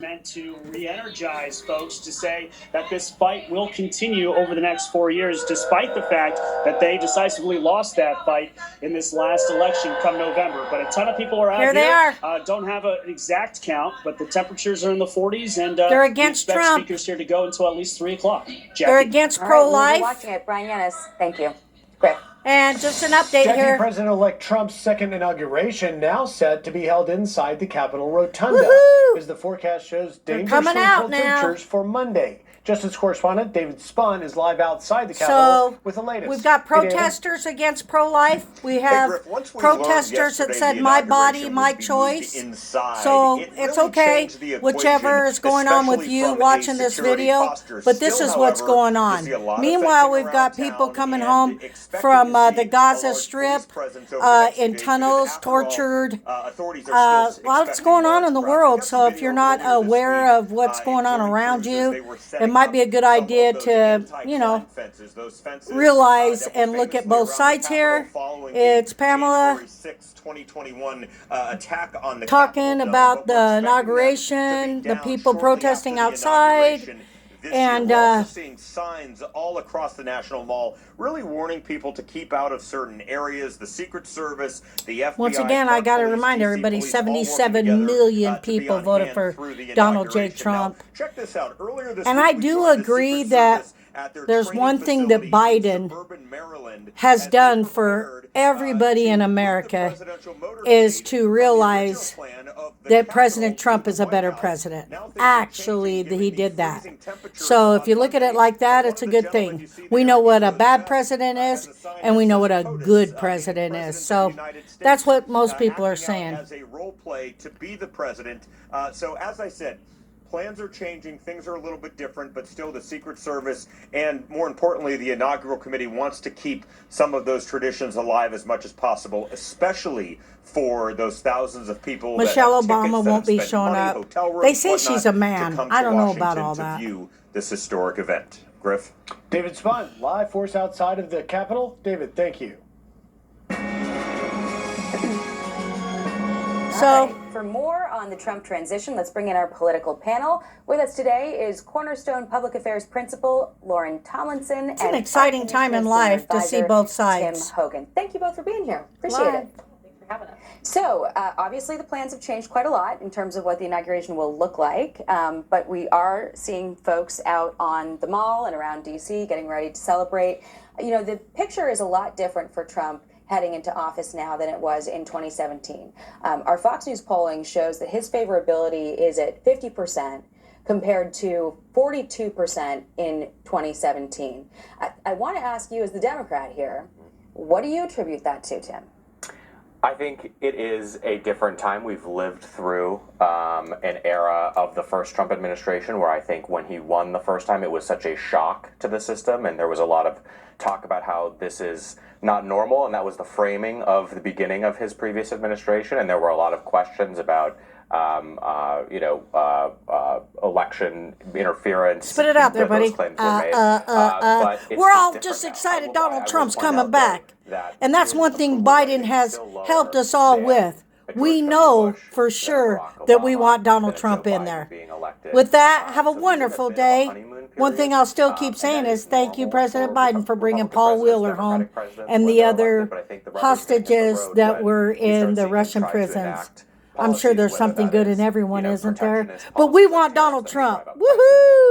meant to re-energize folks to say that this fight will continue over the next 4 years, despite the fact that they decisively lost that fight in this last election come November. But a ton of people are out here. They are. Don't have an exact count, but the temperatures are in the 40s, and they're against we expect Trump. Speakers here to go until at least 3 o'clock. Jackie. They're against pro-life. We'll be watching it. Brian Yanis, thank you. Great. And just an update Jackie, here. President-elect Trump's second inauguration now set to be held inside the Capitol Rotunda. Woohoo! As the forecast shows dangerously coming out cold now. temperatures for Monday. Justice correspondent David Spun is live outside the Capitol with the latest. We've got protesters against pro-life. We have protesters that said, my body, my choice. So it's okay, whichever is going on with you watching this video, but this is what's going on. Meanwhile, we've got people coming home from the Gaza Strip in tunnels, tortured. Lots going on in the world, so if you're not aware of what's going on around you, it might be a good idea to, realize and look at both sides here. It's Pamela talking about the inauguration, the people protesting outside. And seeing signs all across the National Mall, really warning people to keep out of certain areas. The Secret Service, the FBI. Once again, I got to remind everybody: 77 million people voted for Donald J. Trump. Check this out. Earlier this and week, I do agree that there's one thing that Biden has done for everybody in America is to realize that President Trump is a better president. Actually, he did that. So if you look at it like that, it's a good thing. We know what a bad president is, and we know what a good president is. So that's what most people are saying. As a role play to be the president. So as I said, plans are changing. Things are a little bit different, but still the Secret Service and, more importantly, the inaugural committee wants to keep some of those traditions alive as much as possible, especially for those thousands of people. Michelle Obama won't be showing up. They say she's a man. I don't know about all that. To view this historic event. Griff? David Spun, live for us outside of the Capitol. David, thank you. So, for more on the Trump transition, let's bring in our political panel. With us today is Cornerstone Public Affairs Principal Lauren Tomlinson. It's an exciting time in life to see both sides. Tim Hogan. Thank you both for being here. Appreciate it. Thanks for having us. So, obviously the plans have changed quite a lot in terms of what the inauguration will look like, but we are seeing folks out on the mall and around D.C. getting ready to celebrate. The picture is a lot different for Trump heading into office now than it was in 2017. Our Fox News polling shows that his favorability is at 50% compared to 42% in 2017. I want to ask you as the Democrat here, what do you attribute that to, Tim? I think it is a different time. We've lived through an era of the first Trump administration where I think when he won the first time, it was such a shock to the system, and there was a lot of talk about how this is not normal, and that was the framing of the beginning of his previous administration, and there were a lot of questions about election interference. Spit it out there, buddy. But we're all just excited Donald Trump's coming back. And that's one thing Biden has helped us all with. We know for sure that we want Donald Trump in there. With that, have a wonderful day. One thing I'll still keep saying is thank you, President Biden, for bringing Paul Wheeler home and the other hostages that were in the Russian prisons. I'm sure there's something good in everyone, isn't there? But we want Donald Trump. Woohoo!